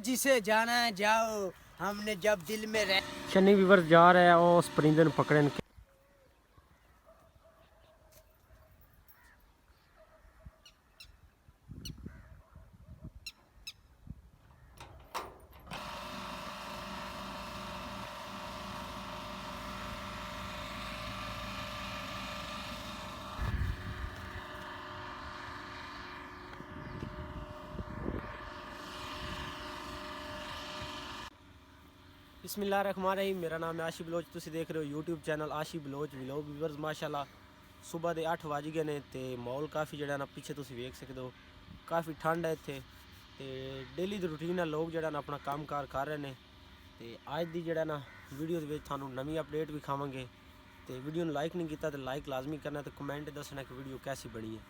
जिसे जाना है जाओ, हमने जब दिल में रह। चन्नी वीवर जा रहा है और उस परिंदे ਨੂੰ ਪਕੜਨ। बिस्मिल्लाहिर्रहमानिर्रहीम। मेरा नाम है आशी बलोच, तुसी देख रहे हो यूट्यूब चैनल आशी बलोच व्लॉग। व्यूअर्स माशाल्लाह सुबह के 8 बज गए ने ते माहौल काफ़ी जड़ा ना पिछे तुसी वेख सकते हो, काफ़ी ठंड है इत्थे ते डेली दी रूटीन है लोग जड़ा ना अपना काम कार कर रहे हैं। ते अज दी जड़ा ना वीडियो दे विच थानू नवी अपडेट भी खावांगे ते वीडियो नू लाइक नहीं किया तो लाइक लाजमी करना ते कमेंट दसना कि वीडियो कैसी बनी है।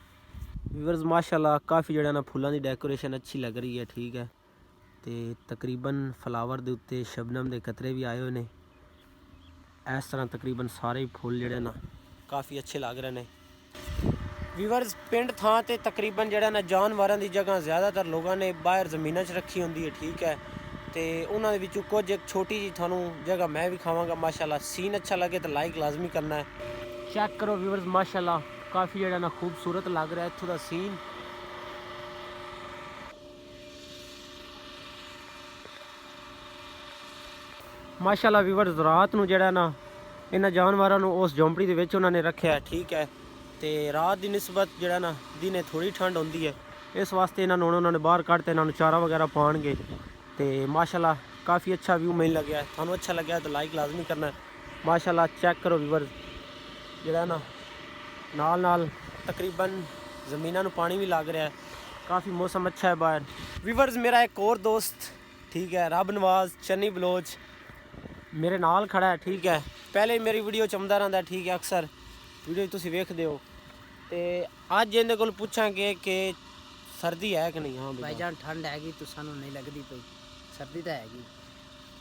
व्यूअर्स माशाल्लाह काफ़ी जड़ा ना फुल्लां दी डेकोरेशन अच्छी लग रही है, ठीक है। तो तकरीबन फ्लावर के उत्ते शबनम के कतरे भी आए हुए हैं। इस तरह तकरीबन सारे फुल जोड़े ना काफ़ी अच्छे लग रहे हैं। व्यूअर्स पिंड थां ते तकरीबन जोड़ा ना जानवरों की जगह ज़्यादातर लोगों ने बाहर जमीनों च रखी होंगी है, ठीक है। तो उन्होंने कुछ एक छोटी जी थानू जगह मैं भी खावांगा। माशाल्लाह सीन अच्छा लगे तो लाइक लाजमी करना है। चेक करो व्यूअर्स माशाल्लाह काफ़ी जोड़ा ना खूबसूरत लग रहा है इत्थों का सीन। माशाल्लाह व्यूअर्स रात नूं जिहड़ा ना इन्हां जानवरों नूं उस झोंपड़ी दे विच उन्होंने रखा है, ठीक है। तो रात की निस्बत जिहड़ा ना दिने थोड़ी ठंड होंदी है, इस वास्ते इन्होंने उन्होंने बाहर कढ़ते इन्होंने चारा वगैरह पाएंगे। तो माशाल्लाह काफ़ी अच्छा व्यू मिल लग्या है। थानू अच्छा लग्या तो लाइक लाजमी करना है। माशाल्लाह चेक करो व्यूअर्स जिहड़ा ना नाल नाल तकरीबन ज़मीनां नूं पानी भी लग रहा है, काफ़ी मौसम अच्छा है बाहर। व्यूअर्स मेरा एक और दोस्त, ठीक है, रब नवाज चन्नी बलोच मेरे नाल खड़ा है, ठीक है। पहले मेरी वीडियो चमदा रहा, ठीक है, अक्सर वीडियो तुसी वेखदे हो। तो अज इहदे कोल पुछांगे कि सर्दी है कि नहीं। हाँ भाईजान ठंड हैगी तो सानू नहीं लगती पई, सर्दी तो हैगी।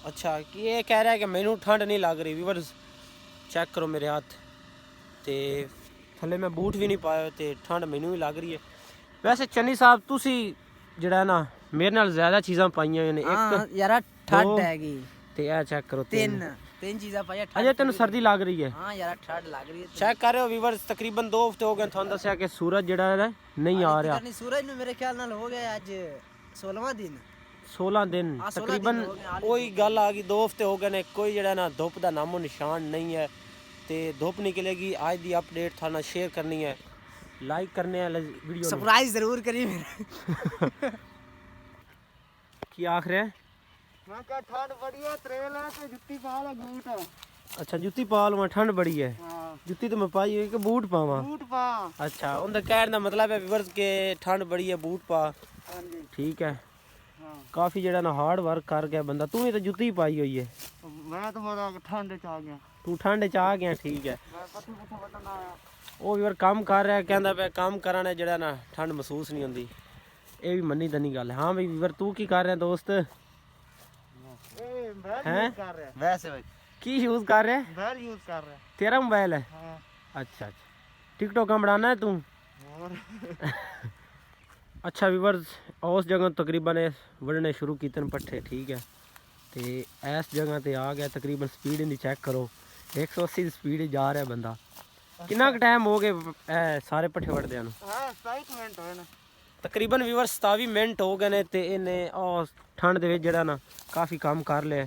अच्छा कि ये कह रहा है कि मैनू ठंड नहीं लग रही। व्यूअर्स चेक करो मेरे हाथ, तो थले मैं बूट भी नहीं पाया तो ठंड मैनू भी लग रही है। वैसे चन्नी साहब तुसी जिहड़ा ना मेरे नाल ज़्यादा चीज़ां पाइयां ने। एक यार ठंड हैगी ते ए चेक करो तीन चीज़ां पाइया। अजय तेन सर्दी लग रही है। हाँ यार ठंड लग रही है। चेक कर रहे हो व्यूअर्स तकरीबन 2 हफ्ते हो गए थानू दस्या कि सूरज जिहड़ा है नहीं आ रहा। सूरज में मेरे ख्याल नाल हो गया आज 16वां दिन 16 दिन तकरीबन कोई गल आ गई। 2 हफ्ते हो गए ने कोई जिहड़ा ना धुप का नामो निशान नहीं है। तो धुप निकलेगी आज की अपडेट थाना शेयर करनी है, लाइक करने है वीडियो सरप्राइज जरूर करिए मेरे। की आख रहे हैं? मैं क्या ठंड बड़ी है, त्रेल है तो जुत्ती पा लो बूट। अच्छा जुत्ती पा लो, ठंड बड़ी है। हाँ। जुत्ती तो मैं पाई हुई कि बूट पावा? बूट पा। अच्छा उनका कहने का मतलब है व्यूअर्स के ठंड बड़ी है बूट पा, ठीक है। हाँ। काफ़ी जड़ा ना हार्ड वर्क कर गया बंदा। तू भी तो जुत्ती पाई हुई है। मैं तो मतलब ठंड च आ गया। तू ठंड च आ गया, ठीक है। वो व्यूअर काम कर रहा है, कहता पे काम कराने जड़ा ना ठंड महसूस नहीं होती। ये भी मनी दनी गल है। हाँ भाई व्यूअर तू की कर रहा है दोस्त? हैं वैसे भाई की यूज कर रहा है? मोबाइल यूज कर रहा है। तेरा मोबाइल है? हाँ। अच्छा अच्छा टिकटॉक का बनाना है तू? अच्छा व्यूअर्स उस जगह तकरीबन वढ़ने शुरू किए पट्ठे, ठीक है। तो इस जगह ते आ गया तकरीबन स्पीड इनकी चेक करो 180 की स्पीड जा रहा है बंदा। कितना टाइम हो गए सारे पट्ठे वढ़दे हैं? तकरीबन व्यूअर्स 27 मिनट हो गए ने ते इन्हें ठंड दे विच जिहड़ा ना काफ़ी काम कर लिया।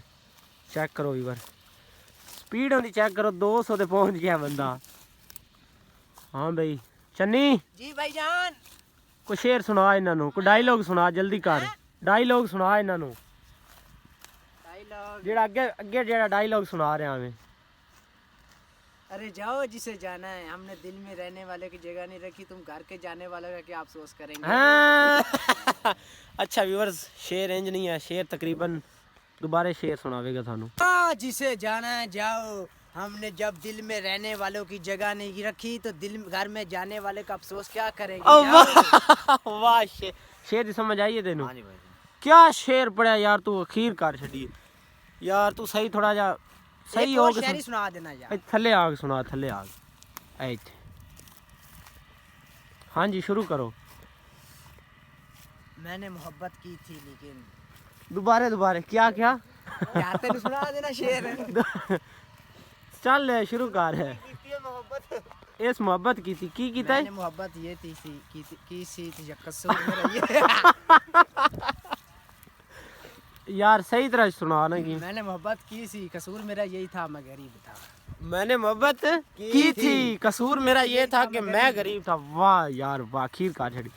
चेक करो व्यूअर स्पीड होंदी चेक करो 200 ते पहुंच गया बंदा। हाँ भाई चन्नी जी भाईजान कोई शेर सुना इन्हों, कोई डायलॉग सुना जल्दी कर। डायलॉग सुना इन्हों जेड़ा अगे अगे जेड़ा डायलॉग सुना रहा मैं। अरे जाओ जिसे जाना है, हमने दिल में रहने वाले की जगह नहीं रखी, तुम घर के जाने वालों का क्या अफसोस करेंगे। हाँ। अच्छा व्यूअर्स शेर इंज नहीं है, शेर तकरीबन दोबारा शेर सुनावेगा थानू। जिसे जाना है जाओ, हमने जब दिल में रहने वालों की जगह नहीं रखी तो दिल घर में जाने वाले का अफसोस क्या करेंगे। वाह शेर दी समझ आई है तेनू? हाँ जी भाई। क्या शेर पढ़िया यार तू, अखीर कर छड़ी यार तू। सही थोड़ा जा सही हो शायरी सुना देना यार। थले आग सुना, थले आग ऐ। हाँ जी शुरू करो। मैंने मोहब्बत की थी लेकिन दोबारे क्या क्या क्या तेन सुना देना शेर चल शुरू कर है इस मोहब्बत की थी की कीता मैंने मोहब्बत ये थी की सी थी कसूर मेरा ये यार सही तरह सुना ना कि मैंने मोहब्बत की सी कसूर मेरा यही था मैं गरीब था मैंने मोहब्बत की थी कसूर मेरा ये था कि मैं गरीब था। वाह यार वाह खीर का छड़ी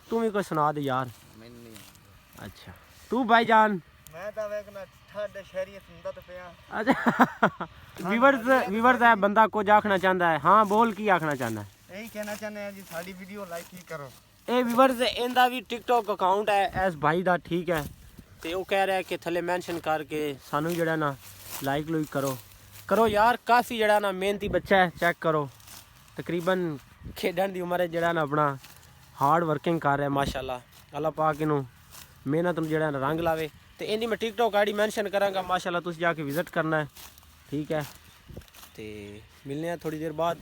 तू भी कोई सुना दे यार। अच्छा तू भाईजान मैं ਤਾਂ ਵੇਖਣਾ ਠਾਡੇ ਸ਼ਹਿਰੀ ਸੁਣਦਾ ਤਾਂ ਪਿਆ। अच्छा व्यूअर्स है बंदा कुछ आखना चाहता है। हाँ बोल की आखना चाहता है। ਇਹੀ ਕਹਿਣਾ ਚਾਹੁੰਦੇ ਆ ਜੀ ਸਾਡੀ ਵੀਡੀਓ ਲਾਈਕ ਹੀ ਕਰੋ। ਇਹ व्यूअर्स ਇਹਦਾ ਵੀ ਟਿਕਟੌਕ ਅਕਾਊਂਟ ਹੈ ਐਸ ਭਾਈ ਦਾ ਠੀਕ ਹੈ ਤੇ ਉਹ ਕਹਿ ਰਿਹਾ ਕਿ ਥੱਲੇ ਮੈਂਸ਼ਨ ਕਰਕੇ ਸਾਨੂੰ ਜਿਹੜਾ ਨਾ ਲਾਈਕ ਲੂਈਕ ਕਰੋ ਯਾਰ ਕਾਫੀ ਜਿਹੜਾ ਨਾ ਮਿਹਨਤੀ ਬੱਚਾ ਹੈ ਚੈੱਕ ਕਰੋ ਤਕਰੀਬਨ ਖੇਡਣ ਦੀ ਉਮਰ ਹੈ ਜਿਹੜਾ ਨਾ ਆਪਣਾ ਹਾਰਡ ਵਰਕਿੰਗ ਕਰ ਰਿਹਾ ਮਾਸ਼ਾਅੱਲਾ ਅੱਲਾਹ ਪਾਕ ਇਹਨੂੰ ਮਿਹਨਤ ਨੂੰ ਜਿਹੜਾ ਨਾ ਰੰਗ ਲਾਵੇ ਤੇ ਇਹਦੀ ਮੈਂ ਟਿਕਟੌਕ ਆਈਡੀ ਮੈਂਸ਼ਨ ਕਰਾਂਗਾ ਮਾਸ਼ਾਅੱਲਾ ਤੁਸੀਂ ਜਾ ਕੇ ਵਿਜ਼ਿਟ ਕਰਨਾ ਹੈ ਠੀਕ ਹੈ ਤੇ ਮਿਲਨੇ ਆ ਥੋੜੀ ਦੇਰ ਬਾਅਦ।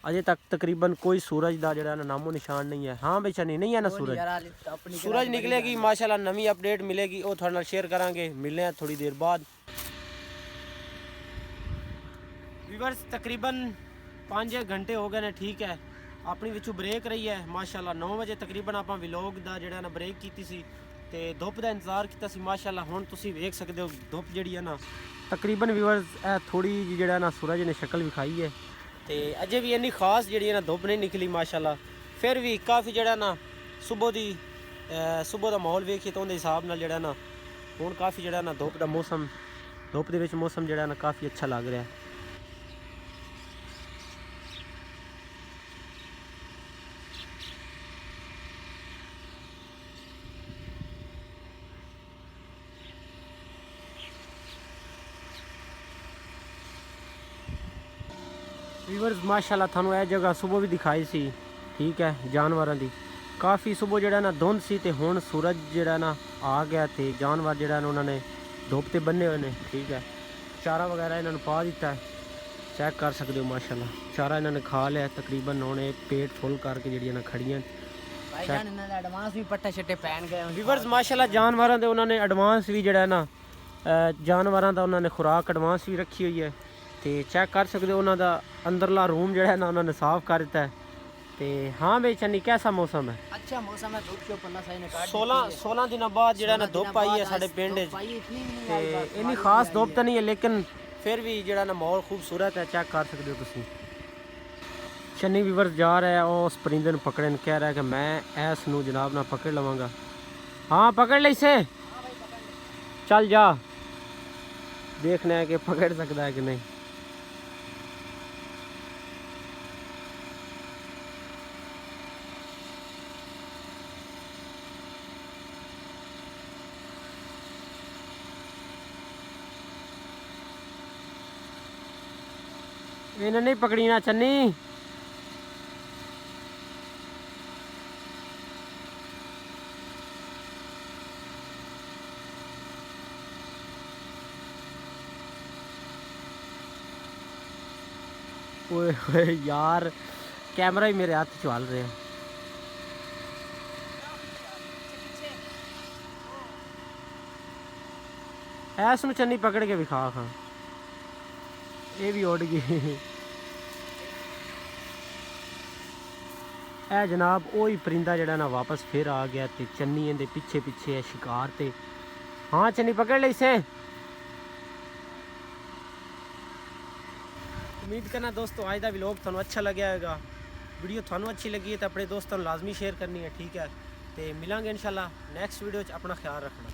अजे तक तकरीबन कोई सूरज का जरा नामो निशान नहीं है। हाँ बेचा नहीं है ना सूरज निकलेगी माशाल्लाह नवी अपडेट मिलेगी वो थोड़े नाल शेयर करांगे। मिलने हैं थोड़ी देर बाद। व्यूअर्स तकरीबन 5 घंटे हो गए ने ठीक है अपनी विचों ब्रेक रही है माशाल्लाह 9 बजे तकरीबन आप व्लॉग का जरा ना ब्रेक की सी ते धुप का इंतजार किया सी माशाल्लाह हुण तुसीं वेख सकते हो धुप जिहड़ी है ना तकरीबन व्यूअर्स थोड़ी जी जरा ना सूरज ने शक्ल विखाई है ਤੇ ਅਜੇ ਵੀ ਇੰਨੀ ਖਾਸ ਜਿਹੜੀ ਹੈ ਨਾ ਧੁੱਪ ਨਹੀਂ ਨਿਕਲੀ ਮਾਸ਼ਾਅੱਲਾ। ਫਿਰ ਵੀ ਕਾਫੀ ਜਿਹੜਾ ਨਾ ਸਵੇਰ ਦਾ ਮਾਹੌਲ ਵੇਖੀਏ ਤਾਂ ਉਹਦੇ ਹਿਸਾਬ ਨਾਲ ਜਿਹੜਾ ਨਾ ਹੁਣ ਕਾਫੀ ਜਿਹੜਾ ਨਾ ਧੁੱਪ ਦੇ ਵਿੱਚ ਮੌਸਮ ਜਿਹੜਾ ਨਾ ਕਾਫੀ ਅੱਛਾ ਲੱਗ ਰਿਹਾ। व्यूअर्स माशाल्लाह थानू यह जगह सुबह भी दिखाई सी ठीक है जानवरों की काफ़ी सुबह जरा ना धुंध सी ते हुण सूरज जरा ना आ गया ते जानवर जरा ना उन्होंने धुप ते बन्ने हुए ने ठीक है चारा वगैरह इन्होंने पा दिता है चेक कर सकते हो माशाल्लाह चारा इन्होंने खा लिया तकरीबन उन्होंने पेट फुल करके जड़ियाँ ना खड़ियाँ व्यूअर्स माशाल्लाह जानवरों के उन्होंने एडवांस भी जरा ना जानवरों का उन्होंने खुराक एडवांस भी रखी हुई है तो चेक कर सकते हो उन्होंने अंदरला रूम जो है ना उन्होंने साफ कर दिता है। तो हाँ भाई चन्नी कैसा मौसम है? अच्छा मौसम है धूप के ऊपर 16 दिनों बाद जो ना धुप आई है साढ़े पिंड इन्नी खास धुप तो नहीं है लेकिन फिर भी जो ना माहौल खूबसूरत है चेक कर सकते हो तुम। चन्नी व्यूअर्स जा रहा है और उस परिंदे को पकड़न कह रहा है कि मैं ऐस नू जनाब ना पकड़ लवांगा। हाँ पकड़ ले इसे चल जा देखना है कि पकड़ सकता है कि नहीं। इन्हें नहीं पकड़ी ना चन्नी। ओए यार कैमरा ही मेरे हाथ चल रहे हैं। ऐस नू चन्नी पकड़ के विखा खा ये भी उड़ गई। ए जनाब वही परिंदा जड़ा ना वापस फिर आ गया ते चन्नी इहदे पीछे पीछे है शिकार ते। हाँ चन्नी पकड़ ले इसे। उम्मीद करना दोस्तों आज का व्लॉग थानू अच्छा लगे होगा। वीडियो थानू अच्छी लगी है तो अपने दोस्तों लाजमी शेयर करनी है ठीक है। तो मिलांगे इंशाल्लाह नेक्स्ट वीडियो अपना ख्याल रखना।